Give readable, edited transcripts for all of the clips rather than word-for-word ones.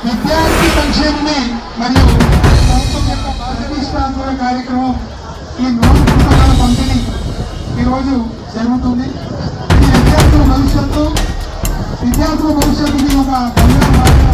విద్యార్థి సంక్షేమమే మరియు ప్రభుత్వం యొక్క బాధ్యత కార్యక్రమం ఈ నోటు పుస్తకాల పంపిణీ ఈరోజు జరుగుతుంది. ఇది విద్యార్థుల భవిష్యత్తుకి ఒక బంగారు మార్గం.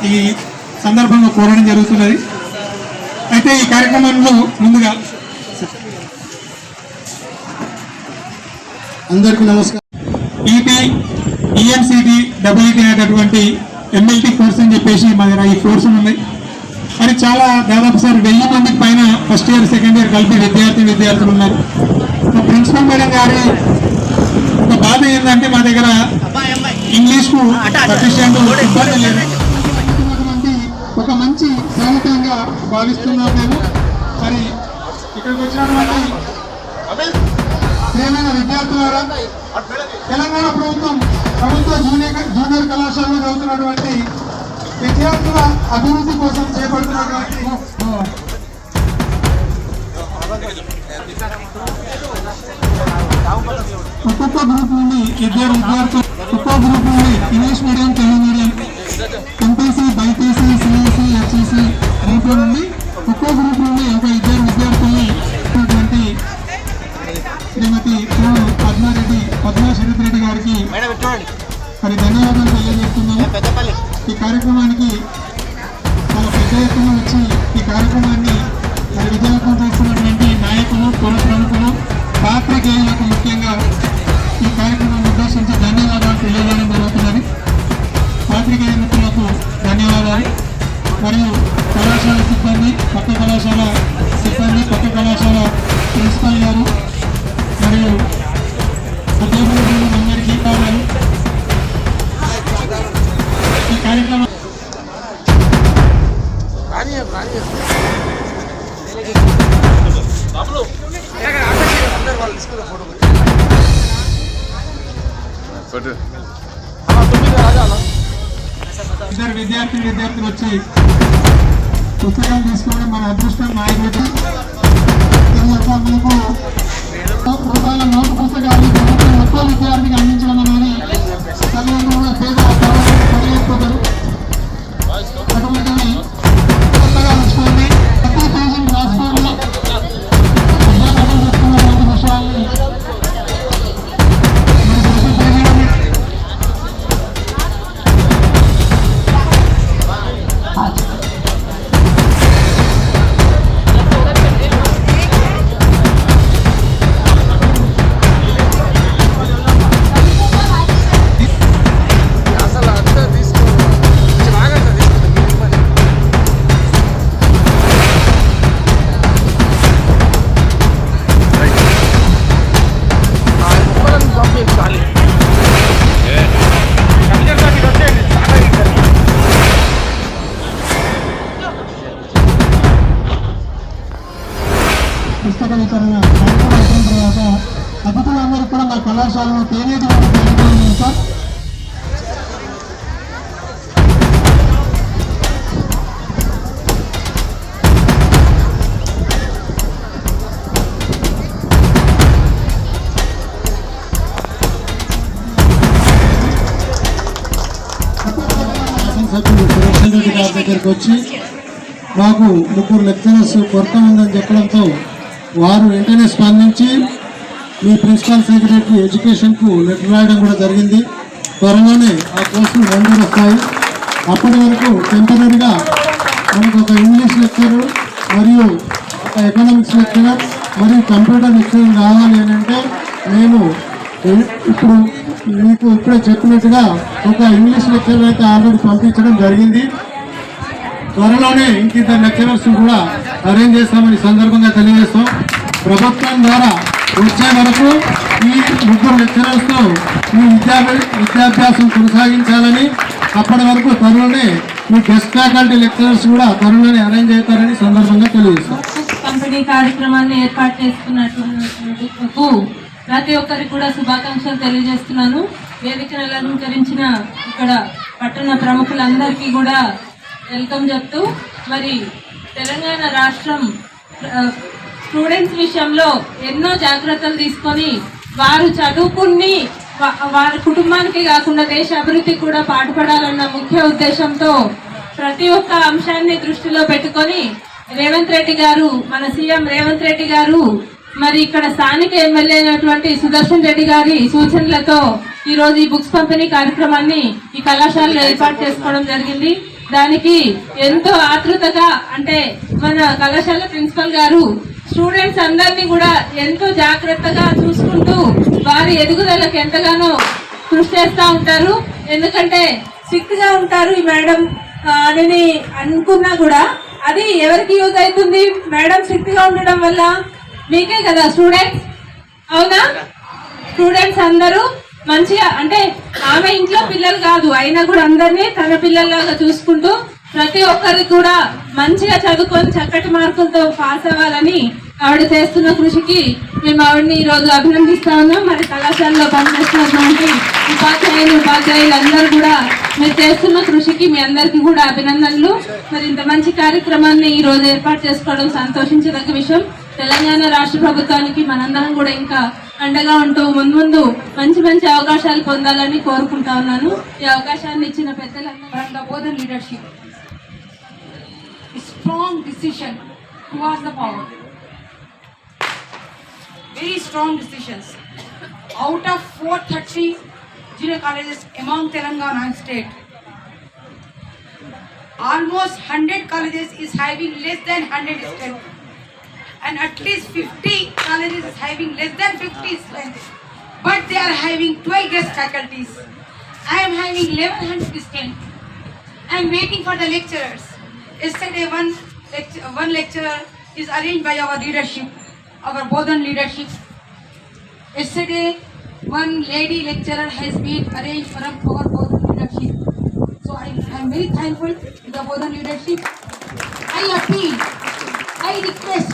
ఈ సందర్భంగా కోరడం జరుగుతున్నది. అయితే ఈ కార్యక్రమంలో ముందుగా అందరికీ నమస్కారం. ఈటీ ఈఎన్సిటీ డబ్ల్యూటీ అనేటటువంటి ఎంఎల్టీ కోర్స్ అని చెప్పేసి మా దగ్గర ఈ కోర్సులు ఉన్నాయి. మరి చాలా దాదాపు సార్ 1000 మందికి పైన ఫస్ట్ ఇయర్ సెకండ్ ఇయర్ కలిపి విద్యార్థులు ఉన్నారు. మా ప్రిన్సిపల్ మేడం గారి ఒక బాధ ఏంటంటే మా దగ్గర ఇంగ్లీష్కు సఫిషియెంట్ ఇబ్బంది లేదు. ఒక మంచి సౌకర్యంగా భావిస్తున్నాం మేము. మరి ఇక్కడికి వచ్చినటువంటి ప్రియమైన విద్యార్థులారా, తెలంగాణ ప్రభుత్వ జూనియర్ కళాశాలలో చదువుతున్నటువంటి విద్యార్థుల అభివృద్ధి కోసం చేపడుతున్నటువంటి ఒక్కొక్క గ్రూప్ నుండి విద్యార్థులు ఒక్కో గ్రూప్ నుండి English medium, Telugu medium, MPC, BiPC, CSC, HEC గ్రూప్ల నుండి ఒక్కో గ్రూప్ నుండి ఒక ఇద్దరు విద్యార్థుల్ని శ్రీమతి పద్మా శరత్ రెడ్డి గారికి మరి ధన్యవాదాలు తెలియజేస్తున్నాము. ఈ కార్యక్రమానికి చాలా పెద్ద ఎత్తున వచ్చి ఈ కార్యక్రమాన్ని మరి విజయవంతం చేస్తున్నటువంటి నాయకులు, పుర ప్రముఖులు, పాత్రికేయులకు ముఖ్యంగా ఈ కార్యక్రమాన్ని ఉద్దేశించి ధన్యవాదాలు తెలియజేయడం జరుగుతున్నది. పాత్రికేయ మిత్రులకు ధన్యవాదాలు. మరియు కళాశాల సిబ్బంది, పక్క కళాశాల సిబ్బంది, పక్క కళాశాల ప్రిన్సిపల్ గారు మరియు ఉద్యోగులు అందరికీ కావాలి. ఈ కార్యక్రమం ఇద్దరు విద్యార్థులు వచ్చి పుస్తకాలు తీసుకోవడం మన అదృష్టం. నాయకుడికి మీకు రూపాయల నోటు పుస్తకాలు ఒక్కో విద్యార్థికి అందించడం అనేది తల్లిదండ్రులు పేద పడలేకపోతారు. అటువంటివి పుస్తకాలు ఇచ్చుకోండి. ప్రతి పేజీని రాసుకోండి. అధ్యాపకులు చెప్తున్నటువంటి విషయాల్ని పుస్తక వితరణ అయిన తర్వాత అతిథులందరూ కూడా మా కళాశాలలో తేనేటి సార్. సురేష్ రెడ్డి గారి దగ్గరికి వచ్చి మాకు 3 లెక్చరర్స్ కొరత ఉందని చెప్పడంతో వారు వెంటనే స్పందించి మీ ప్రిన్సిపల్ సెక్రటరీ ఎడ్యుకేషన్కు లెటర్ రాయడం కూడా జరిగింది. త్వరలోనే ఆ కోర్సులు మంజూరు వస్తాయి. అప్పటి వరకు టెంపరీగా మనకు ఒక ఇంగ్లీష్ లెక్చరర్ మరియు ఒక ఎకనామిక్స్ లెక్చరర్ మరియు కంప్యూటర్ లెక్చరర్ కావాలి అని అంటే మేము ఇప్పుడు మీకు ఇప్పుడే చెప్పినట్టుగా ఒక ఇంగ్లీష్ లెక్చరర్ అయితే ఆల్రెడీ పంపించడం జరిగింది. త్వరలోనే ఇంకిద్దరు లెక్చరర్స్ కూడా అరేంజ్ చేస్తామని సందర్భంగా తెలియజేస్తాం. ప్రభుత్వం ద్వారా వచ్చే వరకు ఈ ముగ్గురు లెక్చరర్స్ తో ఈ విద్యాభ్యాసం కొనసాగించాలని, అప్పటి వరకు త్వరలోనే మీ గెస్ట్ ఫ్యాకల్టీ లెక్చరర్స్ కూడా త్వరలోనే అరేంజ్ అవుతారని సందర్భంగా తెలియజేస్తాం. కంపెనీ కార్యక్రమాన్ని ఏర్పాటు చేసుకున్నటువంటి ప్రతి ఒక్కరికి కూడా శుభాకాంక్షలు తెలియజేస్తున్నాను. వేదికను అలంకరించిన ఇక్కడ పట్టణ ప్రముఖులందరికీ కూడా వెల్కమ్ చెప్తూ, మరి తెలంగాణ రాష్ట్రం స్టూడెంట్స్ విషయంలో ఎన్నో జాగ్రత్తలు తీసుకొని వారు చదువుకుని వారి కుటుంబానికి కాకుండా దేశ అభివృద్ధికి కూడా పాటుపడాలన్న ముఖ్య ఉద్దేశంతో ప్రతి ఒక్క అంశాన్ని దృష్టిలో పెట్టుకొని రేవంత్ రెడ్డి గారు, మన సీఎం రేవంత్ రెడ్డి గారు, మరి ఇక్కడ స్థానిక ఎమ్మెల్యే అయినటువంటి సుదర్శన్ రెడ్డి గారి సూచనలతో ఈ రోజు ఈ బుక్స్ పంపిణీ కార్యక్రమాన్ని ఈ కళాశాలలో ఏర్పాటు చేసుకోవడం జరిగింది. దానికి ఎంతో ఆతృతగా, అంటే మన కళాశాల ప్రిన్సిపల్ గారు స్టూడెంట్స్ అందరినీ కూడా ఎంతో జాగ్రత్తగా చూసుకుంటూ వారి ఎదుగుదలకు ఎంతగానో కృషి చేస్తూ ఉంటారు. ఎందుకంటే స్ట్రిక్ట్ గా ఉంటారు ఈ మేడం అని అనుకున్నా కూడా అది ఎవరికి యూజ్ అవుతుంది? మేడం స్ట్రిక్ట్ గా ఉండడం వల్ల మీకే కదా స్టూడెంట్స్, అవునా? స్టూడెంట్స్ అందరూ మంచిగా, అంటే ఆమె ఇంట్లో పిల్లలు కాదు అయినా కూడా అందరినీ తన పిల్లల్లాగా చూసుకుంటూ ప్రతి ఒక్కరికి కూడా మంచిగా చదువుకొని చక్కటి మార్కులతో పాస్ అవ్వాలని ఆవిడ చేస్తున్న కృషికి మేము ఆవిడని ఈ రోజు అభినందిస్తా ఉన్నాం. మరి కళాశాలలో పనిచేస్తున్నటువంటి ఉపాధ్యాయులు అందరూ కూడా మీరు చేస్తున్న కృషికి మీ అందరికీ కూడా అభినందనలు. మరి ఇంత మంచి కార్యక్రమాన్ని ఈ రోజు ఏర్పాటు చేసుకోవడం సంతోషించదగ్గ విషయం. తెలంగాణ రాష్ట్ర ప్రభుత్వానికి మనందరం కూడా ఇంకా అండగా ఉంటూ ముందు మంచి మంచి అవకాశాలు పొందాలని కోరుకుంటా ఉన్నాను. ఈ అవకాశాన్ని ఇచ్చిన పెద్దలందరూ leadership, strong decision towards the power, very strong decisions. Out of 430 junior colleges among Telangana state, almost 100 colleges is having less than 100 strength, and at least 50 colleges is having less than 50 strength, but they are having 12 guest faculties. I am having 1100 strength. I am waiting for the lecturers. Yesterday one lecturer is arranged by our leadership, our Bodhan leadership. Yesterday one lady lecturer has been arranged for our Bodhan leadership. So I am very thankful to the Bodhan leadership. I appeal, I request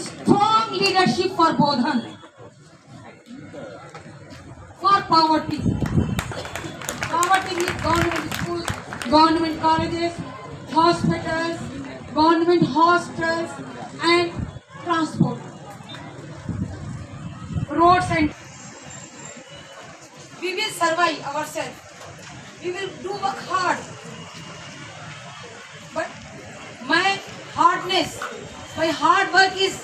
strong leadership for Bodhan, for poverty. Poverty means government schools, government colleges, hospitals, government hostels and transport, roads, and we will survive ourselves. We will do work hard, but my hard work is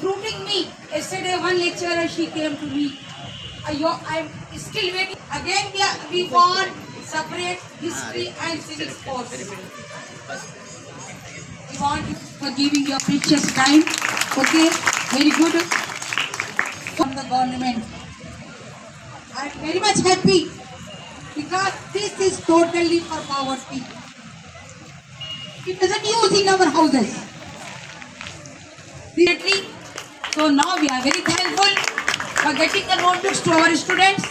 fruiting me. Yesterday one lecturer, she came to me, I'm still waiting. Again we want separate history and civics course. We want you for giving your precious time. Okay, very good. From the government, I am very much happy because this is totally for poverty. It doesn't use in our houses. So now we are very thankful for getting the notebooks to our students.